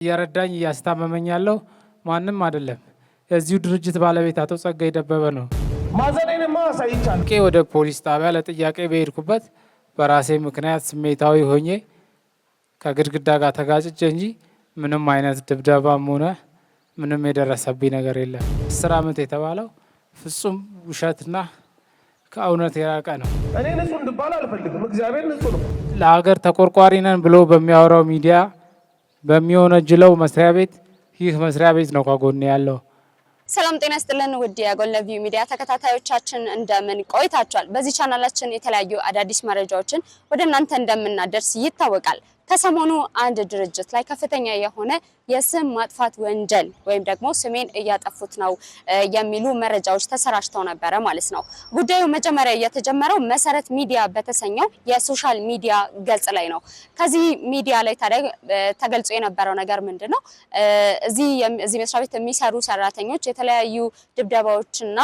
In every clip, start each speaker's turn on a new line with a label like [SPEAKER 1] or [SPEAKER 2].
[SPEAKER 1] እየረዳኝ እያስታመመኝ ያለው ማንም አይደለም የዚሁ ድርጅት ባለቤት አቶ ጸጋይ ደበበ ነው።
[SPEAKER 2] ማዘኔንማ አሳይቻለሁ።
[SPEAKER 1] ወደ ፖሊስ ጣቢያ ለጥያቄ በሄድኩበት በራሴ ምክንያት ስሜታዊ ሆኜ ከግድግዳ ጋር ተጋጭቼ እንጂ ምንም አይነት ድብደባም ሆነ ምንም የደረሰብኝ ነገር የለም። 10 ዓመት የተባለው ፍጹም ውሸትና ከእውነት የራቀ ነው።
[SPEAKER 2] እኔ ንጹህ እንድባል አልፈልግም። እግዚአብሔር ንጹህ ነው።
[SPEAKER 1] ለሀገር ተቆርቋሪ ነን ብሎ በሚያወራው ሚዲያ በሚወነጅለው መስሪያ ቤት ይህ መስሪያ ቤት ነው ከጎን ያለው።
[SPEAKER 3] ሰላም ጤና ይስጥልን ውድ የጎለቪው ሚዲያ ተከታታዮቻችን እንደምን ቆይታችኋል? በዚህ ቻናላችን የተለያዩ አዳዲስ መረጃዎችን ወደ እናንተ እንደምናደርስ ይታወቃል። ከሰሞኑ አንድ ድርጅት ላይ ከፍተኛ የሆነ የስም ማጥፋት ወንጀል ወይም ደግሞ ስሜን እያጠፉት ነው የሚሉ መረጃዎች ተሰራጭተው ነበረ ማለት ነው። ጉዳዩ መጀመሪያ የተጀመረው መሰረት ሚዲያ በተሰኘው የሶሻል ሚዲያ ገጽ ላይ ነው። ከዚህ ሚዲያ ላይ ታዲያ ተገልጾ የነበረው ነገር ምንድነው? እዚህ መስሪያ ቤት የሚሰሩ ሰራተኞች የተለያዩ ድብደባዎችና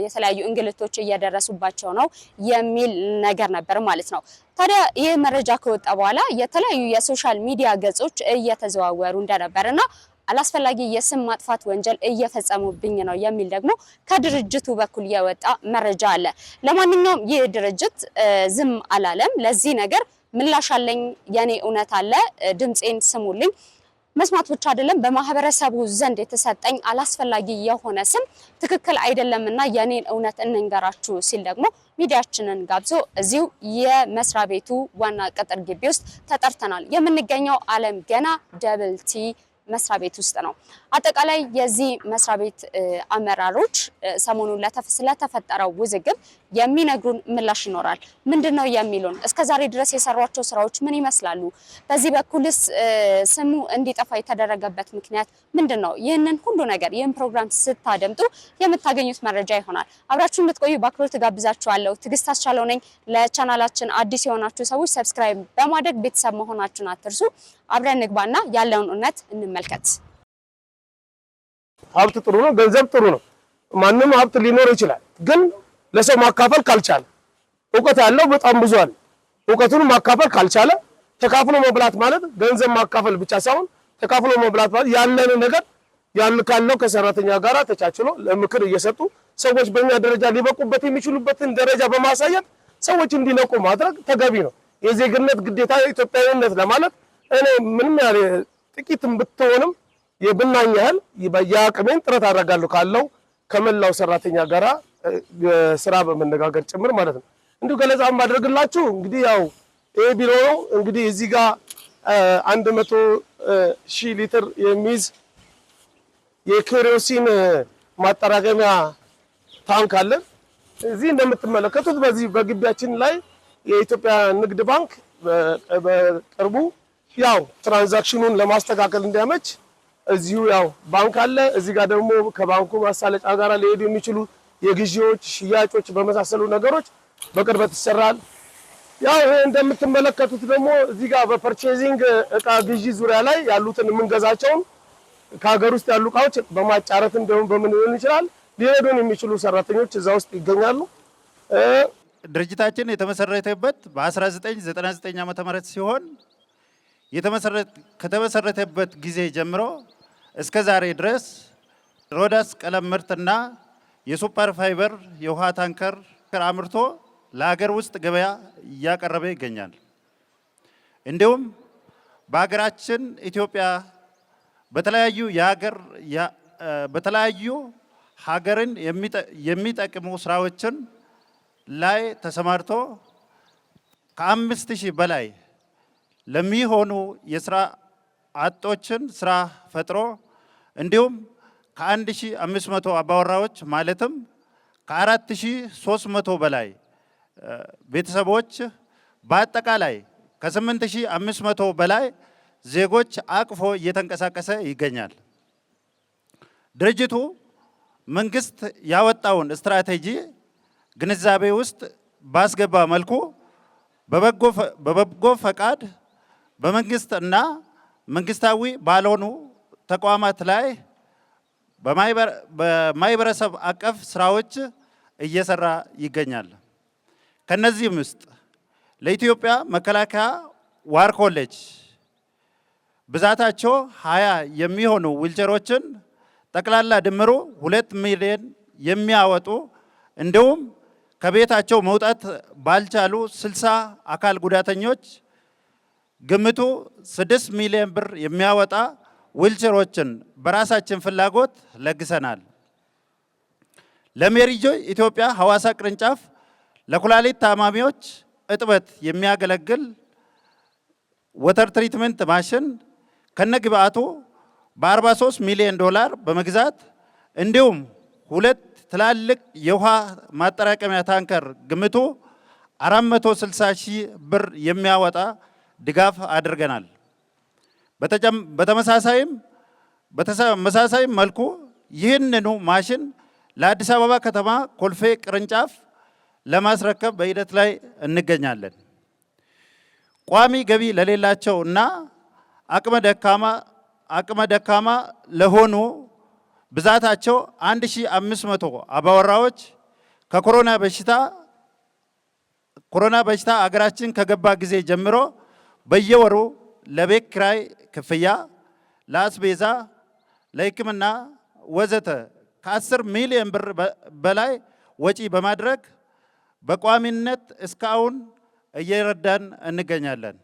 [SPEAKER 3] የተለያዩ እንግልቶች እየደረሱባቸው ነው የሚል ነገር ነበር ማለት ነው። ታዲያ ይህ መረጃ ከወጣ በኋላ የተለያዩ የሶሻል ሚዲያ ገጾች እየተዘዋወሩ እንደነበርና አላስፈላጊ የስም ማጥፋት ወንጀል እየፈጸሙብኝ ነው የሚል ደግሞ ከድርጅቱ በኩል የወጣ መረጃ አለ። ለማንኛውም ይህ ድርጅት ዝም አላለም። ለዚህ ነገር ምላሽ አለኝ፣ የኔ እውነት አለ፣ ድምጼን ስሙልኝ። መስማት ብቻ አይደለም፣ በማህበረሰቡ ዘንድ የተሰጠኝ አላስፈላጊ የሆነ ስም ትክክል አይደለምና የኔን እውነት እንንገራችሁ ሲል ደግሞ ሚዲያችንን ጋብዞ እዚሁ የመስሪያ ቤቱ ዋና ቅጥር ግቢ ውስጥ ተጠርተናል። የምንገኘው አለም ገና ደብል ቲ መስሪያ ቤት ውስጥ ነው። አጠቃላይ የዚህ መስሪያ ቤት አመራሮች ሰሞኑን ስለተፈጠረው ውዝግብ የሚነግሩን ምላሽ ይኖራል። ምንድነው የሚሉን? እስከዛሬ ድረስ የሰሯቸው ስራዎች ምን ይመስላሉ? በዚህ በኩልስ ስሙ እንዲጠፋ የተደረገበት ምክንያት ምንድነው? ይህንን ሁሉ ነገር ይህን ፕሮግራም ስታደምጡ የምታገኙት መረጃ ይሆናል። አብራችሁ እንድትቆዩ በአክብሮት ጋብዛችኋለሁ። ትዕግስት አስቻለው ነኝ። ለቻናላችን አዲስ የሆናችሁ ሰዎች ሰብስክራይብ በማድረግ ቤተሰብ መሆናችሁን አትርሱ። አብረን ንግባና ያለውን እውነት እንመልከት።
[SPEAKER 2] ሀብት ጥሩ ነው፣ ገንዘብ ጥሩ ነው። ማንም ሀብት ሊኖር ይችላል፣ ግን ለሰው ማካፈል ካልቻለ እውቀት ያለው በጣም ብዙ አለ። እውቀቱን ማካፈል ካልቻለ ተካፍሎ መብላት ማለት ገንዘብ ማካፈል ብቻ ሳይሆን ተካፍሎ መብላት ማለት ያለን ነገር ካለው ከሰራተኛ ጋራ ተቻችሎ ለምክር እየሰጡ ሰዎች በእኛ ደረጃ ሊበቁበት የሚችሉበትን ደረጃ በማሳየት ሰዎች እንዲነቁ ማድረግ ተገቢ ነው። የዜግነት ግዴታ ኢትዮጵያዊነት ለማለት እኔ ምንም ያለ ጥቂትም ብትሆንም የብናኝ ያህል በየአቅሜን ጥረት አደርጋለሁ ካለው ከመላው ሰራተኛ ጋራ ስራ በመነጋገር ጭምር ማለት ነው። እንዲሁ ገለጻ ማድረግላችሁ እንግዲህ ያው ይሄ ቢሮ ነው። እንግዲህ እዚህ ጋር 100,000 ሊትር የሚይዝ የኬሮሲን ማጠራቀሚያ ታንክ አለ። እዚህ እንደምትመለከቱት በዚህ በግቢያችን ላይ የኢትዮጵያ ንግድ ባንክ በቅርቡ ያው ትራንዛክሽኑን ለማስተካከል እንዲያመች እዚሁ ያው ባንክ አለ። እዚህ ጋር ደግሞ ከባንኩ ማሳለጫ ጋር ሊሄዱ የሚችሉ የግዢዎች፣ ሽያጮች በመሳሰሉ ነገሮች በቅርበት ይሰራል። ያው ይሄ እንደምትመለከቱት ደግሞ እዚህ ጋር በፐርቼዚንግ እቃ ግዢ ዙሪያ ላይ ያሉትን የምንገዛቸውን ከሀገር ውስጥ ያሉ እቃዎች በማጫረት እንደውም በምን ሊሆን ይችላል ሊሄዱን የሚችሉ ሰራተኞች እዛ ውስጥ ይገኛሉ።
[SPEAKER 4] ድርጅታችን የተመሰረተበት በ1999 ዓ.ም ሲሆን ከተመሰረተበት ጊዜ ጀምሮ እስከ ዛሬ ድረስ ሮዳስ ቀለም ምርትና የሱፐር ፋይበር የውሃ ታንከር አምርቶ ለሀገር ውስጥ ገበያ እያቀረበ ይገኛል። እንዲሁም በሀገራችን ኢትዮጵያ በተለያዩ ሀገርን የሚጠቅሙ ስራዎችን ላይ ተሰማርቶ ከ5000 በላይ ለሚሆኑ የስራ አጦችን ስራ ፈጥሮ እንዲሁም ከ1500 አባወራዎች ማለትም ከ4300 በላይ ቤተሰቦች በአጠቃላይ ከ8500 በላይ ዜጎች አቅፎ እየተንቀሳቀሰ ይገኛል። ድርጅቱ መንግስት ያወጣውን ስትራቴጂ ግንዛቤ ውስጥ ባስገባ መልኩ በበጎ ፈቃድ በመንግስት እና መንግስታዊ ባልሆኑ ተቋማት ላይ በማህበረሰብ አቀፍ ስራዎች እየሰራ ይገኛል። ከነዚህም ውስጥ ለኢትዮጵያ መከላከያ ዋር ኮሌጅ ብዛታቸው 20 የሚሆኑ ዊልቸሮችን ጠቅላላ ድምሩ 2 ሚሊዮን የሚያወጡ እንዲሁም ከቤታቸው መውጣት ባልቻሉ 60 አካል ጉዳተኞች ግምቱ 6 ሚሊዮን ብር የሚያወጣ ዊልቸሮችን በራሳችን ፍላጎት ለግሰናል። ለሜሪ ጆይ ኢትዮጵያ ሐዋሳ ቅርንጫፍ ለኩላሊት ታማሚዎች እጥበት የሚያገለግል ወተር ትሪትመንት ማሽን ከነግብአቱ በ43 ሚሊዮን ዶላር በመግዛት እንዲሁም 2 ትላልቅ የውሃ ማጠራቀሚያ ታንከር ግምቱ 460 ሺህ ብር የሚያወጣ ድጋፍ አድርገናል። በተመሳሳይም መልኩ ይህንኑ ማሽን ለአዲስ አበባ ከተማ ኮልፌ ቅርንጫፍ ለማስረከብ በሂደት ላይ እንገኛለን። ቋሚ ገቢ ለሌላቸው እና አቅመ ደካማ ለሆኑ ብዛታቸው 1500 አባወራዎች ከኮሮና በሽታ አገራችን ከገባ ጊዜ ጀምሮ በየወሩ ለቤት ኪራይ ክፍያ፣ ለአስቤዛ፣ ለሕክምና ወዘተ ከ10 ሚሊዮን ብር በላይ ወጪ በማድረግ በቋሚነት እስካሁን እየረዳን እንገኛለን።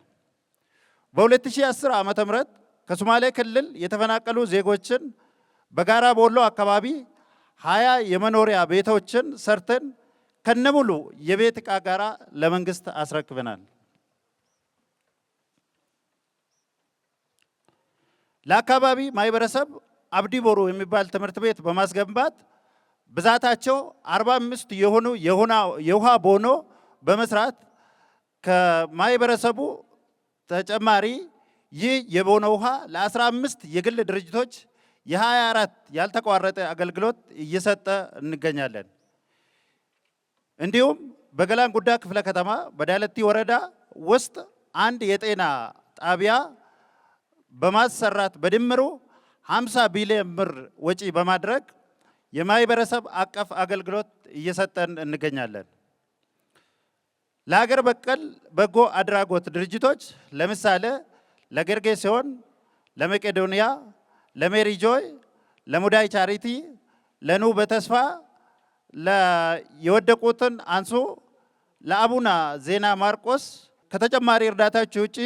[SPEAKER 4] በ2010 ዓመተ ምህረት ከሶማሌ ክልል የተፈናቀሉ ዜጎችን በጋራ ቦሎ አካባቢ 20 የመኖሪያ ቤቶችን ሰርተን ከነሙሉ የቤት ዕቃ ጋራ ለመንግስት አስረክበናል። ለአካባቢ ማህበረሰብ አብዲ ቦሩ የሚባል ትምህርት ቤት በማስገንባት ብዛታቸው 45 የሆኑ የውሃ ቦኖ በመስራት ከማህበረሰቡ ተጨማሪ ይህ የቦኖ ውሃ ለ15 የግል ድርጅቶች የ24 ያልተቋረጠ አገልግሎት እየሰጠ እንገኛለን። እንዲሁም በገላን ጉዳ ክፍለ ከተማ በዳለቲ ወረዳ ውስጥ አንድ የጤና ጣቢያ በማሰራት በድምሩ 50 ቢሊዮን ብር ወጪ በማድረግ የማህበረሰብ አቀፍ አገልግሎት እየሰጠን እንገኛለን። ለሀገር በቀል በጎ አድራጎት ድርጅቶች ለምሳሌ ለጌርጌሲዮን፣ ለመቄዶንያ፣ ለሜሪ ጆይ፣ ለሙዳይ ቻሪቲ፣ ለኑ በተስፋ፣ የወደቁትን አንሱ፣ ለአቡነ ዜና ማርቆስ ከተጨማሪ እርዳታዎች ውጪ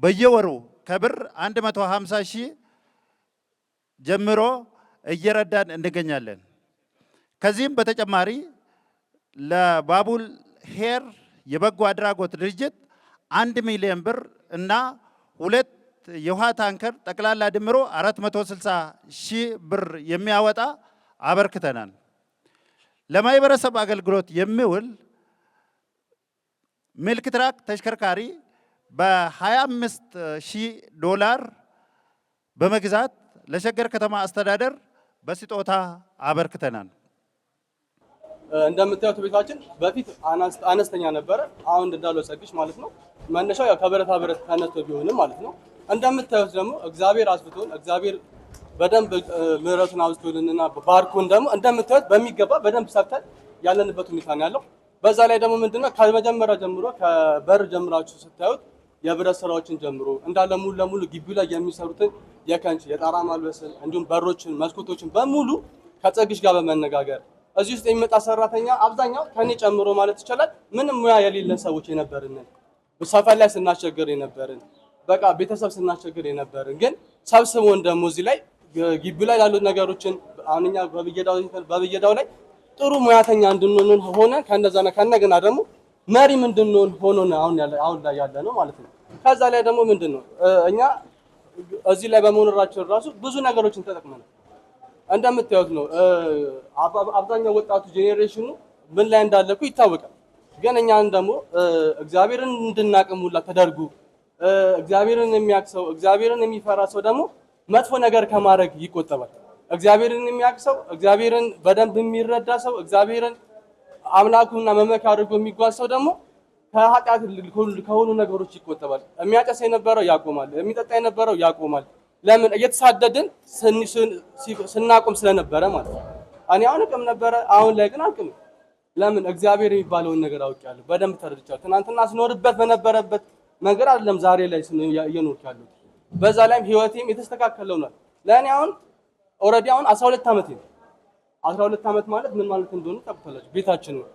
[SPEAKER 4] በየወሩ ከብር 150 ሺህ ጀምሮ እየረዳን እንገኛለን። ከዚህም በተጨማሪ ለባቡል ሄር የበጎ አድራጎት ድርጅት 1 ሚሊዮን ብር እና 2 የውሃ ታንከር ጠቅላላ ድምሮ 460 ሺህ ብር የሚያወጣ አበርክተናል። ለማህበረሰብ አገልግሎት የሚውል ሚልክ ትራክ ተሽከርካሪ በ25 ሺህ ዶላር በመግዛት ለሸገር ከተማ አስተዳደር በስጦታ አበርክተናል።
[SPEAKER 5] እንደምታዩት ቤታችን በፊት አነስተኛ ነበረ። አሁን እንዳለው ጸግሽ ማለት ነው። መነሻው ያው ከብረታ ብረት ተነስቶ ቢሆንም ማለት ነው። እንደምታዩት ደግሞ እግዚአብሔር አስፍቶን እግዚአብሔር በደንብ ምሕረቱን አብዝቶልንና ባርኮን ደግሞ እንደምታዩት በሚገባ በደንብ ሰርተን ያለንበት ሁኔታ ነው ያለው። በዛ ላይ ደግሞ ምንድነው ከመጀመሪያ ጀምሮ ከበር ጀምራችሁ ስታዩት የብረት ስራዎችን ጀምሮ እንዳለ ሙሉ ለሙሉ ግቢው ላይ የሚሰሩትን የከንች የጣራ ማልበስን እንዲሁም በሮችን መስኮቶችን በሙሉ ከጸግሽ ጋር በመነጋገር እዚህ ውስጥ የሚመጣ ሰራተኛ አብዛኛው ከኔ ጨምሮ ማለት ይችላል ምንም ሙያ የሌለን ሰዎች የነበርን ሰፈር ላይ ስናስቸግር የነበርን በቃ ቤተሰብ ስናስቸግር የነበርን ግን ሰብስቦን ደግሞ እዚህ ላይ ግቢው ላይ ያሉት ነገሮችን አሁንኛ በብየዳው ላይ ጥሩ ሙያተኛ እንድንሆን ሆነ ከነገና ደግሞ መሪም እንድንሆን ሆኖ አሁን ላይ ያለ ነው ማለት ነው። ከዛ ላይ ደግሞ ምንድነው እኛ እዚህ ላይ በመኖራችን ራሱ ብዙ ነገሮችን ተጠቅመናል። እንደምታዩት ነው አብዛኛው ወጣቱ ጄኔሬሽኑ ምን ላይ እንዳለኩ ይታወቃል። ግን እኛን ደግሞ እግዚአብሔርን እንድናቅሙላ ተደርጉ እግዚአብሔርን የሚያክሰው እግዚአብሔርን የሚፈራ ሰው ደግሞ መጥፎ ነገር ከማድረግ ይቆጠባል። እግዚአብሔርን የሚያክሰው እግዚአብሔርን በደንብ የሚረዳ ሰው እግዚአብሔርን አምላኩና መመኪያ አድርጎ የሚጓዝ ሰው ደግሞ ከኃጢአት ከሆኑ ነገሮች ይቆጠባል። የሚያጨስ የነበረው ያቆማል፣ የሚጠጣ የነበረው ያቆማል። ለምን እየተሳደድን ስናቆም ስለነበረ ማለት ነው። እኔ አሁን እቅም ነበረ፣ አሁን ላይ ግን አልቅም። ለምን እግዚአብሔር የሚባለውን ነገር አውቄያለሁ፣ በደንብ ተረድቻለሁ። ትናንትና ስኖርበት በነበረበት መንገድ አይደለም ዛሬ ላይ እየኖርኩ ያለሁት። በዛ ላይም ህይወቴም የተስተካከለ ሆኗል። ለእኔ አሁን ኦልሬዲ አሁን 12 ዓመት ነው። 12 ዓመት ማለት ምን ማለት እንደሆነ ታውቃላችሁ። ቤታችን ነው፣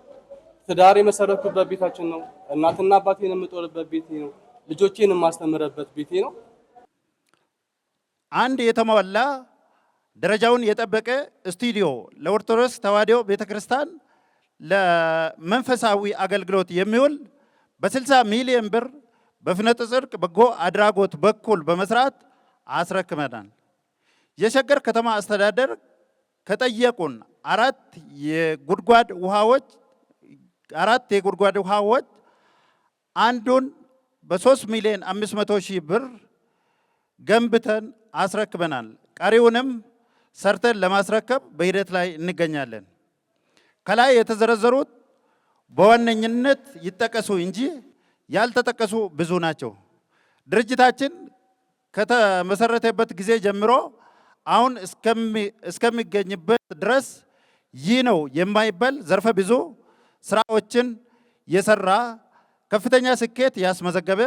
[SPEAKER 5] ትዳር የመሰረትኩበት ቤታችን ነው፣ እናትና አባቴን የምጦርበት ቤቴ ነው፣ ልጆቼን የማስተምርበት ቤቴ ነው።
[SPEAKER 4] አንድ የተሟላ ደረጃውን የጠበቀ ስቱዲዮ ለኦርቶዶክስ ተዋሕዶ ቤተክርስቲያን ለመንፈሳዊ አገልግሎት የሚውል በ60 ሚሊዮን ብር በፍኖተ ጽድቅ በጎ አድራጎት በኩል በመስራት አስረክመናል። የሸገር ከተማ አስተዳደር ከጠየቁን አራት የጉድጓድ ውሃዎች አንዱን በ3 ሚሊዮን 500 ሺህ ብር ገንብተን አስረክበናል። ቀሪውንም ሰርተን ለማስረከብ በሂደት ላይ እንገኛለን። ከላይ የተዘረዘሩት በዋነኝነት ይጠቀሱ እንጂ ያልተጠቀሱ ብዙ ናቸው። ድርጅታችን ከተመሰረተበት ጊዜ ጀምሮ አሁን እስከሚገኝበት ድረስ ይህ ነው የማይባል ዘርፈ ብዙ ስራዎችን የሰራ ከፍተኛ ስኬት ያስመዘገበ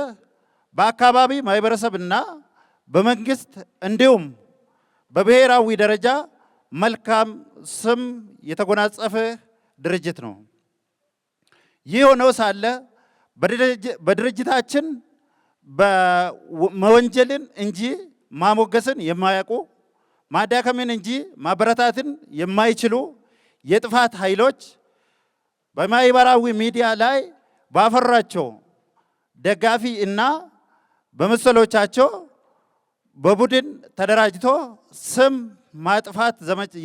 [SPEAKER 4] በአካባቢ ማህበረሰብና በመንግስት እንዲሁም በብሔራዊ ደረጃ መልካም ስም የተጎናጸፈ ድርጅት ነው። ይህ ሆኖ ሳለ በድርጅታችን መወንጀልን እንጂ ማሞገስን የማያውቁ ማዳከምን እንጂ ማበረታትን የማይችሉ የጥፋት ኃይሎች በማህበራዊ ሚዲያ ላይ ባፈራቸው ደጋፊ እና በመሰሎቻቸው በቡድን ተደራጅቶ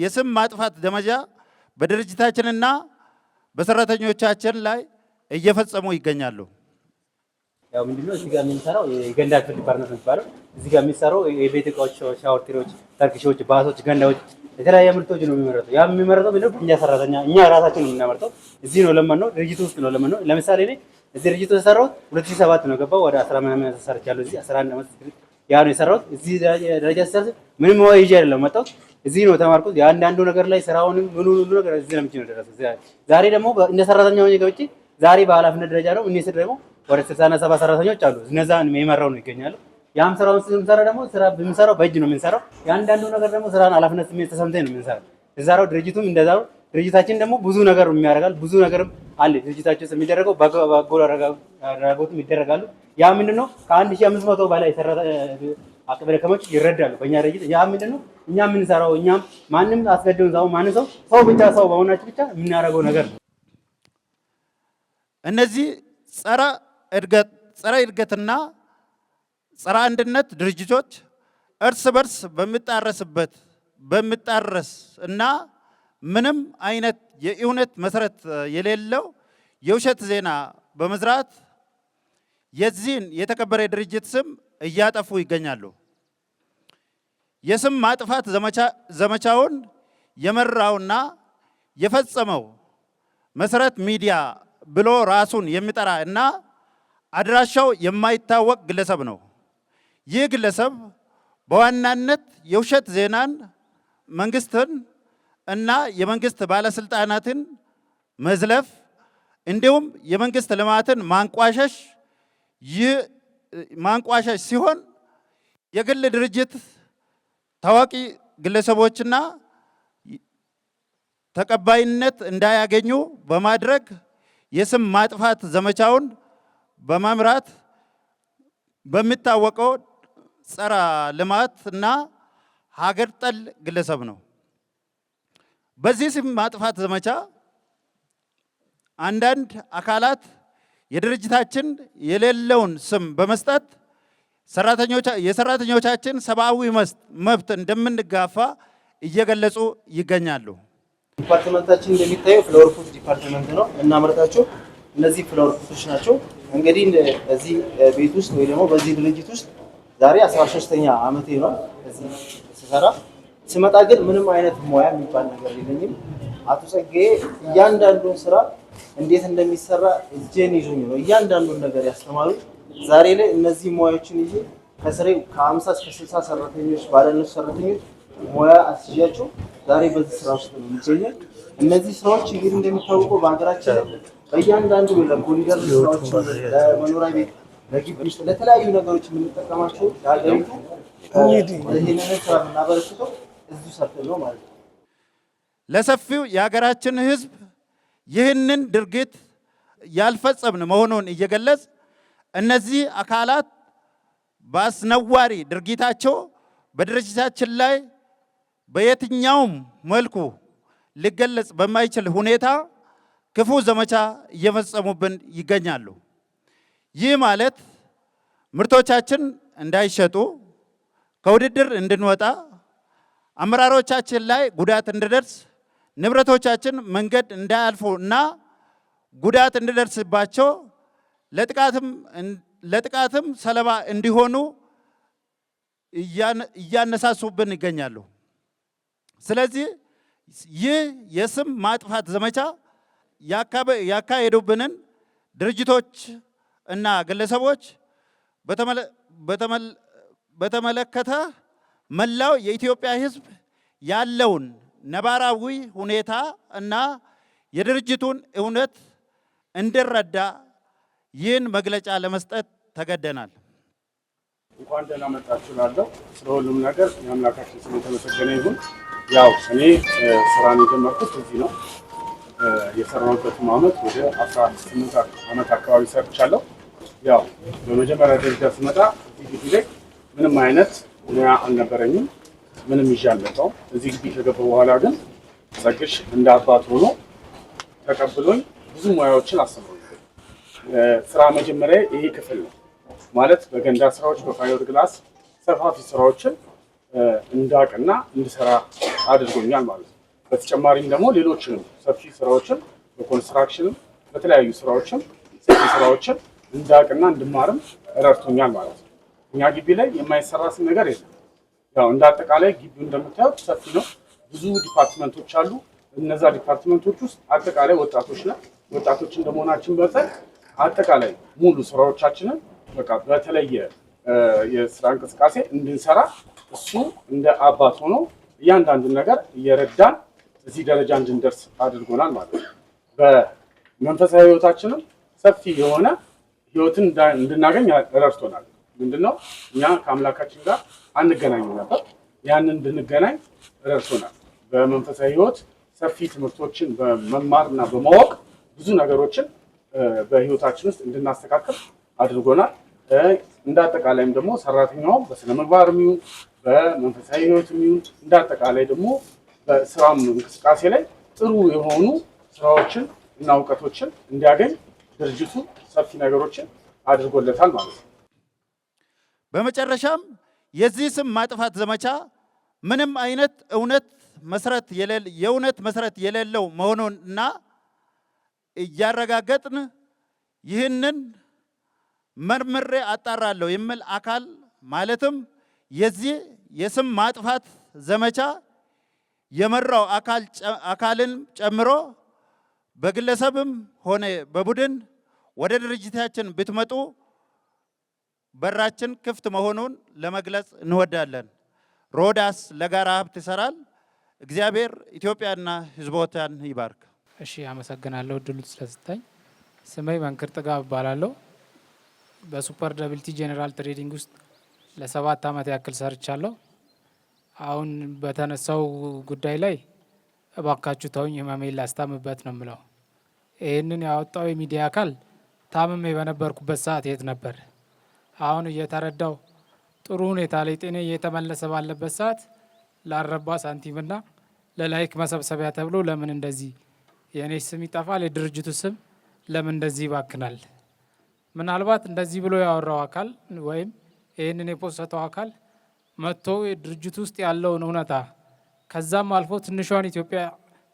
[SPEAKER 4] የስም ማጥፋት ዘመቻ በድርጅታችንና በሰራተኞቻችን ላይ እየፈጸሙ ይገኛሉ።
[SPEAKER 6] ያው ምንድነው እዚህ ጋር የምንሰራው የገንዳ ክፍል ዲፓርትመንት የሚባለው እዚህ ጋር የሚሰራው የቤት እቃዎች፣ ሻወር ትሪዎች፣ ተርክሾች፣ ባሶች፣ ገንዳዎች የተለያየ ምርቶች ነው የሚመረተው። ያ የሚመረተው ምንድነው እኛ ሰራተኛ እኛ ራሳችን ነው የምናመርተው። እዚህ ነው ለማነው ድርጅቱ ውስጥ ነው ለማነው። ለምሳሌ እኔ እዚህ ድርጅቱ የሰራሁት 2007 ነው ገባው ወደ 10 ምናምን ሰርቻለሁ። እዚህ 11 ዓመት ያ ነው የሰራሁት። እዚህ ደረጃ ሲደርስ ምንም ወይጄ አይደለም መጣሁት። እዚህ ነው ተማርኩት። የአንዳንዱ ነገር ላይ ስራውንም ሁሉ ነገር እዚህ ለምንጭ ነው ደረሰው። ዛሬ ደግሞ እንደ ሰራተኛ ሆኜ ገብቼ ዛሬ በኃላፊነት ደረጃ ነው። እኔ ስር ደግሞ ወደ 60 እና 70 ሰራተኞች አሉ። እነዛን የመራው ነው ይገኛሉ። ያም ስራውን ስንሰራ ደግሞ ስራ በምንሰራው በእጅ ነው የምንሰራው። የአንዳንዱ ነገር ደግሞ ስራን ኃላፊነት ስሜት ተሰምተኝ ነው የምንሰራው። እዛው ድርጅቱም እንደዛው ድርጅታችን ደግሞ ብዙ ነገር የሚያደርጋል። ብዙ ነገርም አለ ድርጅታችን ውስጥ የሚደረገው በጎ አድራጎትም ይደረጋሉ። ያ ምንድነው ከ1500 በላይ አቅመ ደካሞች ይረዳሉ በእኛ ድርጅት። ያ ምንድነው እኛ የምንሰራው እኛም ማንም አስገድዶን ሰው ማንም ሰው ብቻ ሰው በሆናችሁ ብቻ የምናደርገው ነገር ነው።
[SPEAKER 4] እነዚህ ጸረ እድገትና ጸረ አንድነት ድርጅቶች እርስ በርስ በሚጣረስ እና ምንም አይነት የእውነት መሰረት የሌለው የውሸት ዜና በመዝራት የዚህን የተከበረ ድርጅት ስም እያጠፉ ይገኛሉ። የስም ማጥፋት ዘመቻውን የመራውና የፈጸመው መሰረት ሚዲያ ብሎ ራሱን የሚጠራ እና አድራሻው የማይታወቅ ግለሰብ ነው። ይህ ግለሰብ በዋናነት የውሸት ዜናን መንግስትን እና የመንግስት ባለስልጣናትን መዝለፍ እንዲሁም የመንግስት ልማትን ማንቋሸሽ ሲሆን የግል ድርጅት ታዋቂ ግለሰቦችና ተቀባይነት እንዳያገኙ በማድረግ የስም ማጥፋት ዘመቻውን በመምራት በሚታወቀው ጸረ ልማት እና ሀገር ጠል ግለሰብ ነው። በዚህ ስም ማጥፋት ዘመቻ አንዳንድ አካላት የድርጅታችን የሌለውን ስም በመስጠት የሰራተኞቻችን ሰብአዊ መብት እንደምንጋፋ እየገለጹ ይገኛሉ።
[SPEAKER 6] ዲፓርትመንታችን እንደሚታየው ፍላወር ፖት ዲፓርትመንት ነው እናመርታቸው። እነዚህ ፍላወር ፖቶች ናቸው። እንግዲህ በዚህ ቤት ውስጥ ወይ ደግሞ በዚህ ድርጅት ውስጥ ዛሬ 13ኛ ዓመቴ ነው እዚህ ስሰራ። ስመጣ ግን ምንም አይነት ሙያ የሚባል ነገር የለኝም። አቶ ጸጋዬ እያንዳንዱን ስራ እንዴት እንደሚሰራ እጄን ይዞኝ ነው እያንዳንዱን ነገር ያስተማሩ። ዛሬ ላይ እነዚህ ሙያዎችን ይዤ ከስሬ ከ50 እስከ 60 ሰራተኞች ባለነሱ ሰራተኞች ሙያ አስይዣቸው ዛሬ በዚህ ስራ ውስጥ ነው የሚገኘው። እነዚህ ስራዎች እንግዲህ እንደሚታወቀው በሀገራችን በእያንዳንዱ ለኮሪደር ስራዎች፣ ለመኖሪያ ቤት ለግቢ ውስጥ ለተለያዩ ነገሮች የምንጠቀማቸው ለሀገሪቱ ይህንን ስራ የምናበረክተው እዚሁ ሰርተን ነው ማለት ነው።
[SPEAKER 4] ለሰፊው የሀገራችን ሕዝብ ይህንን ድርጊት ያልፈጸምን መሆኑን እየገለጽ እነዚህ አካላት በአስነዋሪ ድርጊታቸው በድርጅታችን ላይ በየትኛውም መልኩ ሊገለጽ በማይችል ሁኔታ ክፉ ዘመቻ እየፈጸሙብን ይገኛሉ። ይህ ማለት ምርቶቻችን እንዳይሸጡ፣ ከውድድር እንድንወጣ፣ አመራሮቻችን ላይ ጉዳት እንዲደርስ፣ ንብረቶቻችን መንገድ እንዳያልፉ እና ጉዳት እንዲደርስባቸው ለጥቃትም ሰለባ እንዲሆኑ እያነሳሱብን ይገኛሉ። ስለዚህ ይህ የስም ማጥፋት ዘመቻ ያካሄዱብንን ድርጅቶች እና ግለሰቦች በተመለከተ መላው የኢትዮጵያ ሕዝብ ያለውን ነባራዊ ሁኔታ እና የድርጅቱን እውነት እንዲረዳ ይህን መግለጫ ለመስጠት ተገደናል።
[SPEAKER 7] እንኳን ደህና መጣችሁ እላለሁ። ስለ ሁሉም ነገር የአምላካችን ስም የተመሰገነ ይሁን። ያው እኔ ስራን የጀመርኩት እዚህ ነው። የሰራሁበትም ዓመት ወደ 18 ዓመት አካባቢ ሰርቻለሁ። ያው በመጀመሪያ ደረጃ ስመጣ እዚህ ግቢ ላይ ምንም አይነት ሙያ አልነበረኝም። ምንም ይዤ አልመጣሁም። እዚህ ግቢ ከገባሁ በኋላ ግን ጸግሽ እንደ አባት ሆኖ ተቀብሎኝ ብዙ ሙያዎችን አስተምሮኛል። ስራ መጀመሪያ ይሄ ክፍል ነው ማለት በገንዳ ስራዎች፣ በፋይበር ግላስ ሰፋፊ ስራዎችን እንዳቅና እንድሰራ አድርጎኛል ማለት ነው። በተጨማሪም ደግሞ ሌሎችንም ሰፊ ስራዎችን በኮንስትራክሽንም በተለያዩ ስራዎችም ሰፊ ስራዎችን እንዳቅና እንድማርም ረድቶኛል ማለት ነው። እኛ ግቢ ላይ የማይሰራ ነገር የለም። ያው እንደ አጠቃላይ ግቢው እንደምታዩት ሰፊ ነው። ብዙ ዲፓርትመንቶች አሉ። እነዛ ዲፓርትመንቶች ውስጥ አጠቃላይ ወጣቶች ነን። ወጣቶች እንደመሆናችን በመጠን አጠቃላይ ሙሉ ስራዎቻችንን በቃ በተለየ የስራ እንቅስቃሴ እንድንሰራ እሱ እንደ አባት ሆኖ እያንዳንዱን ነገር እየረዳን እዚህ ደረጃ እንድንደርስ አድርጎናል ማለት ነው። በመንፈሳዊ ህይወታችንም ሰፊ የሆነ ህይወትን እንድናገኝ ረድቶናል። ምንድነው እኛ ከአምላካችን ጋር አንገናኝም ነበር። ያንን እንድንገናኝ ረድቶናል። በመንፈሳዊ ህይወት ሰፊ ትምህርቶችን በመማርና በማወቅ ብዙ ነገሮችን በህይወታችን ውስጥ እንድናስተካክል አድርጎናል። እንደ አጠቃላይም ደግሞ ሰራተኛውም በስነ ምግባርም ይሁን በመንፈሳዊ ህይወትም ይሁን እንደ አጠቃላይ ደግሞ በስራም እንቅስቃሴ ላይ ጥሩ የሆኑ ስራዎችን እና እውቀቶችን እንዲያገኝ ድርጅቱ ሰፊ ነገሮችን አድርጎለታል ማለት ነው።
[SPEAKER 4] በመጨረሻም የዚህ ስም ማጥፋት ዘመቻ ምንም አይነት የእውነት መሰረት የሌለው መሆኑንና እያረጋገጥን ይህንን መርምሬ አጣራለሁ የሚል አካል ማለትም የዚህ የስም ማጥፋት ዘመቻ የመራው አካልን ጨምሮ በግለሰብም ሆነ በቡድን ወደ ድርጅታችን ብትመጡ በራችን ክፍት መሆኑን ለመግለጽ እንወዳለን። ሮዳስ ለጋራ ሀብት ይሰራል። እግዚአብሔር ኢትዮጵያና ሕዝቦቿን ይባርክ።
[SPEAKER 1] እሺ፣ አመሰግናለሁ እድሉ ስለሰጠኝ። ስሜ መንክር ጥጋብ እባላለሁ። በሱፐር ደብልቲ ጄኔራል ትሬዲንግ ውስጥ ለ7 ዓመት ያክል ሰርቻለሁ። አሁን በተነሳው ጉዳይ ላይ እባካችሁ ተውኝ፣ ህመሜን ላስታምበት ነው የምለው። ይህንን ያወጣው የሚዲያ አካል ታምሜ በነበርኩበት ሰዓት የት ነበር? አሁን እየተረዳው ጥሩ ሁኔታ ላይ ጤኔ እየተመለሰ ባለበት ሰዓት ላረባ ሳንቲምና ለላይክ መሰብሰቢያ ተብሎ ለምን እንደዚህ የእኔ ስም ይጠፋል? የድርጅቱ ስም ለምን እንደዚህ ይባክናል? ምናልባት እንደዚህ ብሎ ያወራው አካል ወይም ይህንን የፖሰተው አካል መጥቶ የድርጅቱ ውስጥ ያለውን እውነታ ከዛም አልፎ ትንሿን ኢትዮጵያ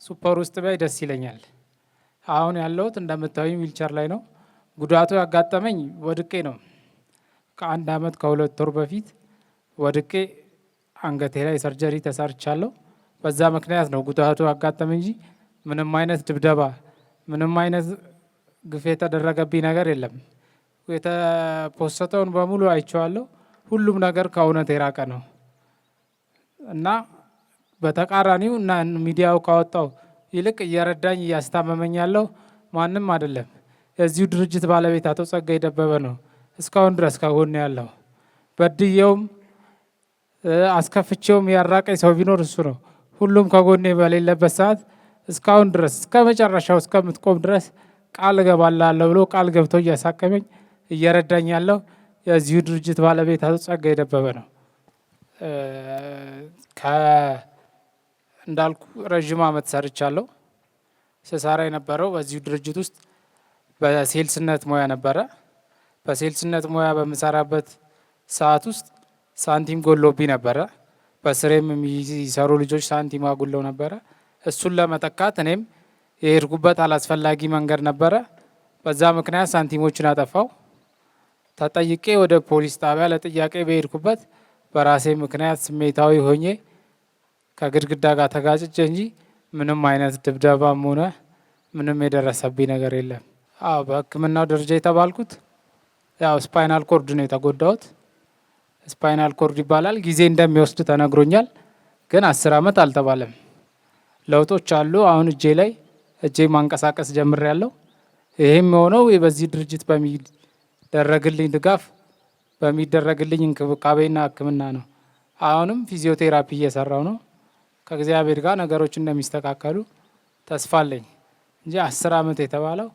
[SPEAKER 1] ሱፐር ውስጥ ቢያይ ደስ ይለኛል። አሁን ያለሁት እንደምታዩኝ ዊልቸር ላይ ነው። ጉዳቱ ያጋጠመኝ ወድቄ ነው። ከ1 ዓመት ከ2 ወር በፊት ወድቄ አንገቴ ላይ ሰርጀሪ ተሰርቻለሁ። በዛ ምክንያት ነው ጉዳቱ ያጋጠመ እንጂ ምንም አይነት ድብደባ፣ ምንም አይነት ግፍ የተደረገብኝ ነገር የለም። የተፖሰተውን በሙሉ አይቼዋለሁ። ሁሉም ነገር ከእውነት የራቀ ነው እና በተቃራኒው እና ሚዲያው ካወጣው ይልቅ እየረዳኝ እያስታመመኝ ያለው ማንም አይደለም፣ የዚሁ ድርጅት ባለቤት አቶ ጸጋይ ደበበ ነው። እስካሁን ድረስ ከጎኔ ያለው። በድየውም አስከፍቼውም ያራቀኝ ሰው ቢኖር እሱ ነው። ሁሉም ከጎኔ በሌለበት ሰዓት እስካሁን ድረስ እስከ መጨረሻው እስከምትቆም ድረስ ቃል እገባላለሁ ብሎ ቃል ገብቶ እያሳከመኝ እየረዳኝ ያለው የዚሁ ድርጅት ባለቤት አቶ ጸጋዬ ደበበ ነው። እንዳልኩ ረዥም ዓመት ሰርቻለሁ። ስሰራ የነበረው በዚሁ ድርጅት ውስጥ በሴልስነት ሙያ ነበረ። በሴልስነት ሙያ በምሰራበት ሰዓት ውስጥ ሳንቲም ጎሎብኝ ነበረ። በስሬም የሚሰሩ ልጆች ሳንቲም አጉለው ነበረ። እሱን ለመተካት እኔም የሄድኩበት አላስፈላጊ መንገድ ነበረ። በዛ ምክንያት ሳንቲሞችን አጠፋው። ተጠይቄ ወደ ፖሊስ ጣቢያ ለጥያቄ በሄድኩበት በራሴ ምክንያት ስሜታዊ ሆኜ ከግድግዳ ጋር ተጋጭቼ እንጂ ምንም አይነት ድብደባም ሆነ ምንም የደረሰብኝ ነገር የለም። አዎ በሕክምናው ደረጃ የተባልኩት ያው ስፓይናል ኮርድ ነው የተጎዳሁት። ስፓይናል ኮርድ ይባላል። ጊዜ እንደሚወስድ ተነግሮኛል፣ ግን 10 ዓመት አልተባለም። ለውጦች አሉ። አሁን እጄ ማንቀሳቀስ ጀምሬያለሁ። ይሄም የሆነው በዚህ ድርጅት በሚደረግልኝ ድጋፍ በሚደረግልኝ እንክብካቤና ሕክምና ነው። አሁንም ፊዚዮቴራፒ እየሰራው ነው። ከእግዚአብሔር ጋር ነገሮች እንደሚስተካከሉ ተስፋ አለኝ እንጂ 10 ዓመት የተባለው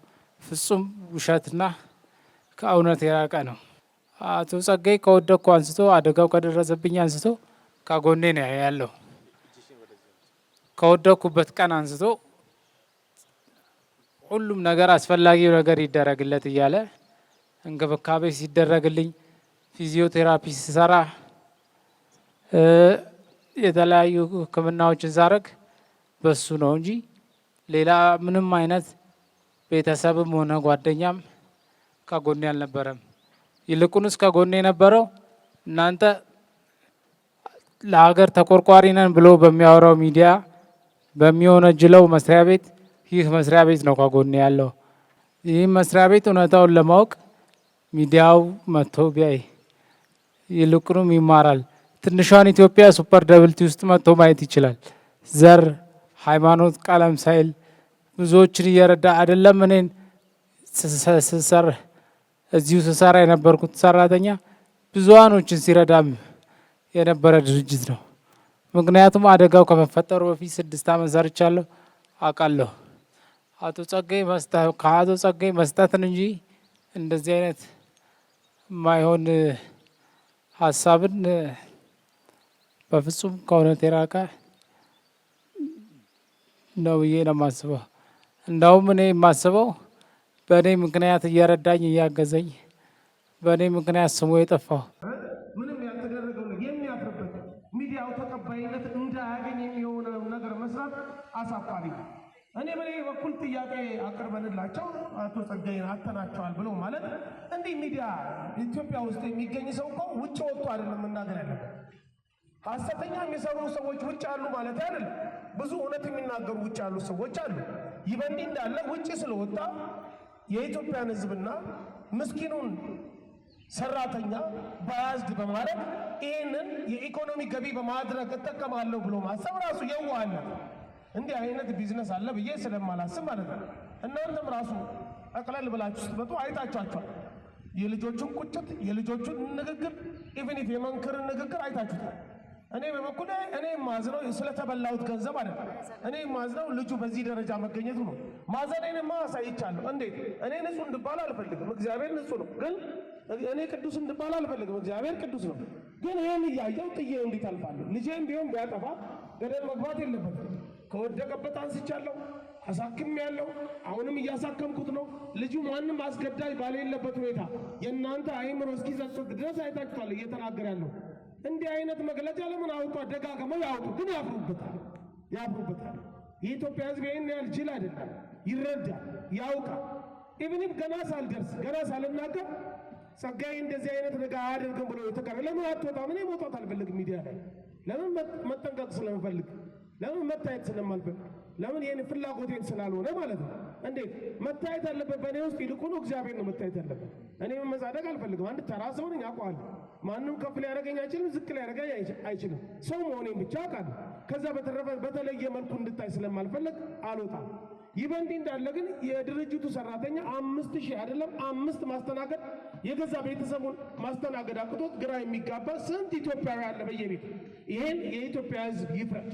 [SPEAKER 1] ፍጹም ውሸትና ከእውነት የራቀ ነው። አቶ ጸጋዬ ከወደኩ አንስቶ አደጋው ከደረሰብኝ አንስቶ ከጎኔ ነው ያለው። ከወደኩበት ቀን አንስቶ ሁሉም ነገር አስፈላጊው ነገር ይደረግለት እያለ እንክብካቤ ሲደረግልኝ፣ ፊዚዮቴራፒ ሲሰራ፣ የተለያዩ ሕክምናዎችን ሳረግ በሱ ነው እንጂ ሌላ ምንም አይነት ቤተሰብም ሆነ ጓደኛም ከጎኔ አልነበረም። ይልቁንስ ከጎኔ የነበረው እናንተ ለሀገር ተቆርቋሪ ነን ብሎ በሚያወራው ሚዲያ በሚወነጅለው መስሪያ ቤት ይህ መስሪያ ቤት ነው ከጎኔ ያለው። ይህ መስሪያ ቤት እውነታውን ለማወቅ ሚዲያው መጥቶ ቢያይ ይልቁንም ይማራል። ትንሿን ኢትዮጵያ ሱፐር ደብልቲ ውስጥ መጥቶ ማየት ይችላል። ዘር፣ ሃይማኖት፣ ቀለም ሳይል ብዙዎችን እየረዳ አይደለም። እኔን እዚሁ ስሰራ የነበርኩት ሰራተኛ ብዙሃኖችን ሲረዳም የነበረ ድርጅት ነው። ምክንያቱም አደጋው ከመፈጠሩ በፊት 6 ዓመት ሰርቻለሁ፣ አውቃለሁ። ከአቶ ጸጋዬ መስጠትን እንጂ እንደዚህ አይነት የማይሆን ሀሳብን በፍጹም ከእውነት የራቀ ነው ብዬ ነው የማስበው። እንዳውም እኔ የማስበው በእኔ ምክንያት እየረዳኝ እያገዘኝ በእኔ ምክንያት ስሙ የጠፋው
[SPEAKER 2] ምንም ያልተደረገው የሚያፍርበት ሚዲያው ተቀባይነት እንዳያገኝ የሚሆነ ነገር መስራት አሳፋሪ ነው። እኔ በኔ በኩል ጥያቄ አቅርበንላቸው አቶ ጸጋዬን አተናቸዋል ብሎ ማለት እንዲህ ሚዲያ ኢትዮጵያ ውስጥ የሚገኝ ሰው እኮ ውጭ ወጥቶ አይደለም መናገር ያለበት። ሐሰተኛ የሚሰሩ ሰዎች ውጭ አሉ ማለት አይደለም። ብዙ እውነት የሚናገሩ ውጭ ያሉ ሰዎች አሉ። ይህ በእንዲህ እንዳለ ውጭ ስለወጣ የኢትዮጵያን ሕዝብና ምስኪኑን ሰራተኛ ባያዝድ በማድረግ ይህንን የኢኮኖሚ ገቢ በማድረግ እጠቀማለሁ ብሎ ማሰብ ራሱ የዋህነት። እንዲህ አይነት ቢዝነስ አለ ብዬ ስለማላስብ ማለት ነው። እናንተም ራሱ ጠቅለል ብላችሁ ስትመጡ አይታችኋቸዋል። የልጆቹን ቁጭት፣ የልጆቹን ንግግር፣ ኢቭን ኢፍ የመንክርን ንግግር አይታችሁታል። እኔ በበኩሌ እኔ ማዝነው ስለተበላሁት ገንዘብ አይደለም። እኔ ማዝነው ልጁ በዚህ ደረጃ መገኘቱ ነው። ማዘኔንማ አሳይቻለሁ። እንዴት እኔ ንጹህ እንድባል አልፈልግም። እግዚአብሔር ንጹህ ነው። ግን እኔ ቅዱስ እንድባል አልፈልግም። እግዚአብሔር ቅዱስ ነው። ግን ይህን እያየው ጥዬው እንዴት አልፋለሁ? ልጄም ቢሆን ቢያጠፋ ገደል መግባት የለበትም። ከወደቀበት አንስቻለሁ፣ አሳክም ያለው አሁንም እያሳከምኩት ነው። ልጁ ማንም አስገዳጅ ባሌለበት ሁኔታ የእናንተ አይምሮ እስኪጸጽት ድረስ አይታችኋል እየተናገር ያለው። እንዲህ አይነት መግለጫ ለምን አውጡ? አደጋግመው ያውጡ፣ ግን ያፍሩበታል። የኢትዮጵያ ሕዝብ ይህን ያህል ጅል አይደለም። ይረዳል፣ ያውቃል። ኢቭንም ገና ሳልደርስ ገና ሳልናገር ጸጋዬ እንደዚህ አይነት ነገር አያደርግም ብሎ የተቀረ ለምን አትወጣም? እኔ መውጣት አልፈልግም ሚዲያ ላይ። ለምን? መጠንቀቅ ስለምፈልግ፣ ለምን መታየት ስለማልፈልግ፣ ለምን ይህን ፍላጎቴን ስላልሆነ ማለት ነው። እንዴት መታየት አለበት? በእኔ ውስጥ ይልቁኑ እግዚአብሔር ነው መታየት አለበት። እኔ መመጻደቅ አልፈልግም። አንድ ተራ ሰው ነኝ፣ አውቀዋለሁ። ማንም ከፍ ሊያደርገኝ አይችልም፣ ዝቅ ሊያደርገኝ አይችልም። ሰው መሆኔን ብቻ አውቃለሁ። ከዛ በተረፈ በተለየ መልኩ እንድታይ ስለማልፈልግ አልወጣም። ይበንዲ እንዳለ ግን የድርጅቱ ሰራተኛ 5000 አይደለም 5 ማስተናገድ የገዛ ቤተሰቡን ማስተናገድ አቅቶት ግራ የሚጋባ ስንት ኢትዮጵያዊ አለ በየቤቱ። ይሄን የኢትዮጵያ ሕዝብ ይፍረድ።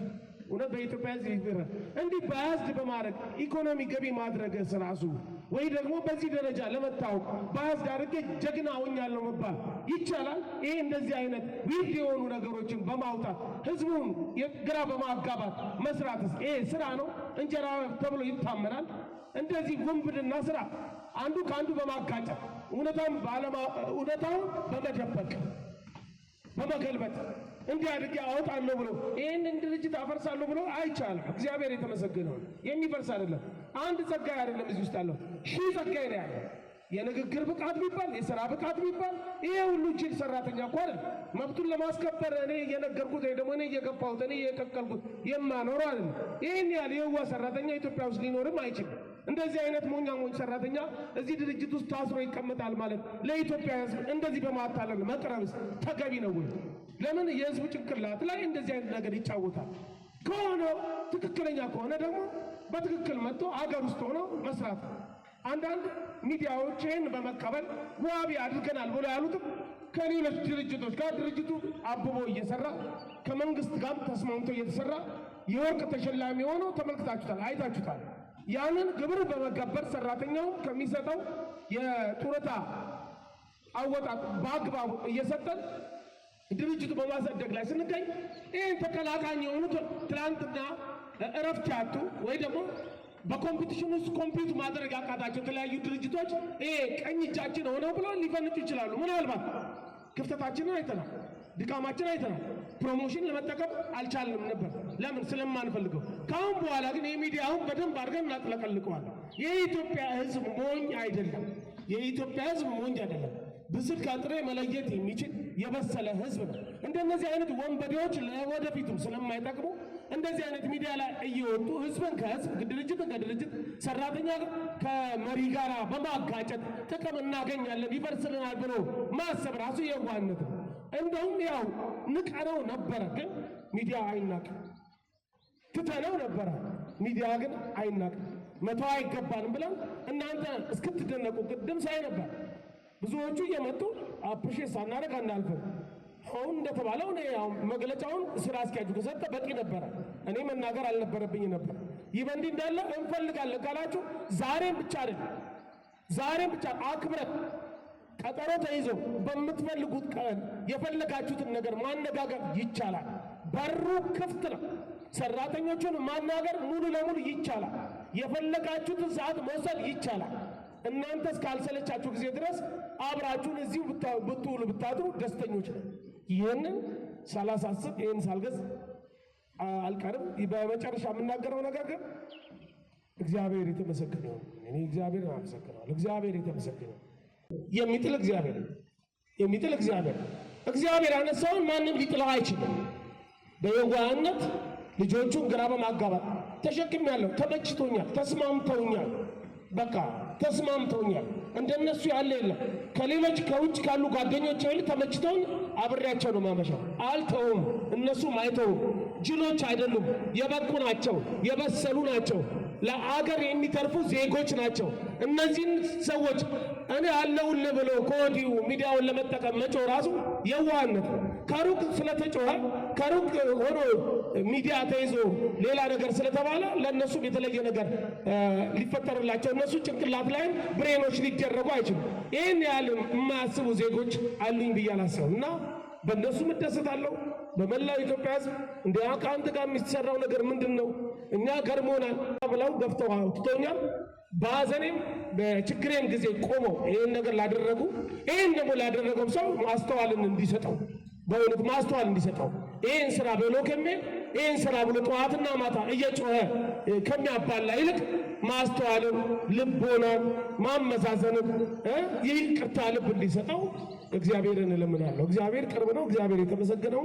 [SPEAKER 2] እውነት በኢትዮጵያ ሕዝብ ይፍረድ። እንዲህ ባያዝድ በማድረግ ኢኮኖሚ ገቢ ማድረግ ራሱ ወይ ደግሞ በዚህ ደረጃ ለመታወቅ ባያዝድ አድርጌ ጀግና ሆኛለሁ መባል ይቻላል? ይሄ እንደዚህ አይነት ዊርድ የሆኑ ነገሮችን በማውጣት ህዝቡን ግራ በማጋባት መስራትስ ይሄ ስራ ነው? እንጀራ ተብሎ ይታመናል? እንደዚህ ጉንብድና ስራ አንዱ ከአንዱ በማጋጨት እውነታውን በመደበቅ በመገልበጥ እንዲህ አድርጌ አወጣለሁ ብሎ ይህንን ድርጅት አፈርሳለሁ ብሎ አይቻልም። እግዚአብሔር የተመሰገነው የሚፈርስ አይደለም። አንድ ጸጋዬ አይደለም እዚህ ውስጥ ያለው 1000 ጸጋዬ ነው ያለው። የንግግር ብቃት ቢባል የሥራ ብቃት ቢባል ይሄ ሁሉ ጅል ሰራተኛ እኮ አይደል መብቱን ለማስከበር እኔ እየነገርኩት ወይ ደግሞ እኔ እየገፋሁት እኔ እየቀቀልኩት የማኖረው አይደል። ይሄን ያህል የዋ ሰራተኛ ኢትዮጵያ ውስጥ ሊኖርም አይችልም። እንደዚህ አይነት ሞኝ ሰራተኛ እዚህ ድርጅት ውስጥ ታስሮ ይቀመጣል ማለት ለኢትዮጵያ ሕዝብ እንደዚህ በማታለል መቅረብስ ተገቢ ነው ወይ? ለምን የሕዝቡ ጭንቅላት ላይ እንደዚህ አይነት ነገር ይጫወታል? ከሆነ ትክክለኛ ከሆነ ደግሞ በትክክል መጥቶ አገር ውስጥ ሆኖ መስራት። አንዳንድ ሚዲያዎችን በመቀበል ዋቢ አድርገናል ብሎ ያሉትም ከሌሎች ድርጅቶች ጋር ድርጅቱ አብቦ እየሰራ ከመንግስት ጋር ተስማምቶ እየተሰራ የወርቅ ተሸላሚ ሆኖ ተመልክታችሁታል፣ አይታችሁታል። ያንን ግብር በመገበር ሰራተኛው ከሚሰጠው የጡረታ አወጣጥ በአግባቡ እየሰጠን ድርጅቱ በማሳደግ ላይ ስንገኝ ይህን ተቀላቃኝ የሆኑት ትላንትና እረፍት ያጡ ወይ ደግሞ በኮምፒቲሽን ውስጥ ኮምፒት ማድረግ ያቃታቸው የተለያዩ ድርጅቶች ይሄ ቀኝ እጃችን ሆነው ብለው ሊፈንጩ ይችላሉ። ምናልባት ክፍተታችንን አይተናል፣ ድካማችን አይተናል። ፕሮሞሽን ለመጠቀም አልቻልንም ነበር። ለምን? ስለማንፈልገው። ካሁን በኋላ ግን የሚዲያውን በደንብ አድርገን እናጥለቀልቀዋለን። የኢትዮጵያ ሕዝብ ሞኝ አይደለም። የኢትዮጵያ ሕዝብ ሞኝ አይደለም። ብስል ከጥሬ መለየት የሚችል የበሰለ ሕዝብ ነው። እንደነዚህ አይነት ወንበዴዎች ለወደፊቱም ስለማይጠቅሙ እንደዚህ አይነት ሚዲያ ላይ እየወጡ ሕዝብን ከሕዝብ ድርጅትን ከድርጅት ሰራተኛ ከመሪ ጋር በማጋጨት ጥቅም እናገኛለን ይፈርስልናል ብሎ ማሰብ ራሱ የዋህነት ነው። እንደውም ያው ንቀነው ነበረ፣ ግን ሚዲያ አይናቅም። ትተነው ነበረ፣ ሚዲያ ግን አይናቅም። መተው አይገባንም ብለን እናንተ እስክትደነቁ ቅድም ሳይ ነበር ብዙዎቹ እየመጡ አፕሪሼት ሳናደርግ አናልፍም። አሁን እንደተባለው እኔ ያው መግለጫውን ስራ አስኪያጁ ከሰጠ በቂ ነበረ። እኔ መናገር አልነበረብኝ ነበር። ይህ በእንዲህ እንዳለ እንፈልጋለን ካላችሁ ዛሬም ብቻ አይደለም፣ ዛሬም ብቻ አክብረት ቀጠሮ ተይዞ በምትፈልጉት ቀን የፈለጋችሁትን ነገር ማነጋገር ይቻላል። በሩ ክፍት ነው። ሰራተኞቹን ማናገር ሙሉ ለሙሉ ይቻላል። የፈለጋችሁትን ሰዓት መውሰድ ይቻላል። እናንተ እስካልሰለቻችሁ ጊዜ ድረስ አብራችሁን እዚሁ ብትውሉ ብታድሩ ደስተኞች ነው። ይህንን ሳላሳስብ ይህን ሳልገዝ አልቀርም። በመጨረሻ የምናገረው ነገር ግን እግዚአብሔር የተመሰገነ ነው። እኔ እግዚአብሔር አመሰግናለሁ። እግዚአብሔር የተመሰገነ የሚጥል እግዚአብሔር የሚጥል እግዚአብሔር ያነሳውን ማንም ሊጥለው አይችልም። በየዋህነት ልጆቹን ግራ በማጋባት ተሸክሜያለሁ። ተመችቶኛል፣ ተስማምተውኛል። በቃ ተስማምተውኛል። እንደነሱ ያለ የለም። ከሌሎች ከውጭ ካሉ ጓደኞች ይል ተመችተውን አብሬያቸው ነው ማመሻው። አልተውም፣ እነሱም አይተውም። ጅሎች አይደሉም፣ የበቁ ናቸው፣ የበሰሉ ናቸው፣ ለአገር የሚተርፉ ዜጎች ናቸው። እነዚህን ሰዎች እኔ አለሁልህ ብሎ ከወዲሁ ሚዲያውን ለመጠቀም መጮህ ራሱ የዋህነት ነው። ከሩቅ ስለተጮኸ ከሩቅ ሆኖ ሚዲያ ተይዞ ሌላ ነገር ስለተባለ ለእነሱም የተለየ ነገር ሊፈጠርላቸው እነሱ ጭንቅላት ላይም ብሬኖች ሊደረጉ አይችሉም። ይህን ያህል የማያስቡ ዜጎች አሉኝ ብዬ አላስብም እና በእነሱም እደሰታለሁ። በመላው ኢትዮጵያ ሕዝብ እንደ ከአንተ ጋር የሚሰራው ነገር ምንድን ነው? እኛ ገርሞናል ብለው ገፍተው አውጥተውኛል። በሐዘኔም በችግሬም ጊዜ ቆመው ይህን ነገር ላደረጉ ይህን ደግሞ ላደረገው ሰው ማስተዋልን እንዲሰጠው በእውነት ማስተዋል እንዲሰጠው ይህን ስራ ብሎ ይህን ስራ ብሎ ጠዋትና ማታ እየጮኸ ከሚያባላ ይልቅ ማስተዋልን፣ ልቦናን፣ ማመዛዘንን ይቅርታ ልብ እንዲሰጠው እግዚአብሔርን እለምናለሁ። እግዚአብሔር ቅርብ ነው። እግዚአብሔር የተመሰገነው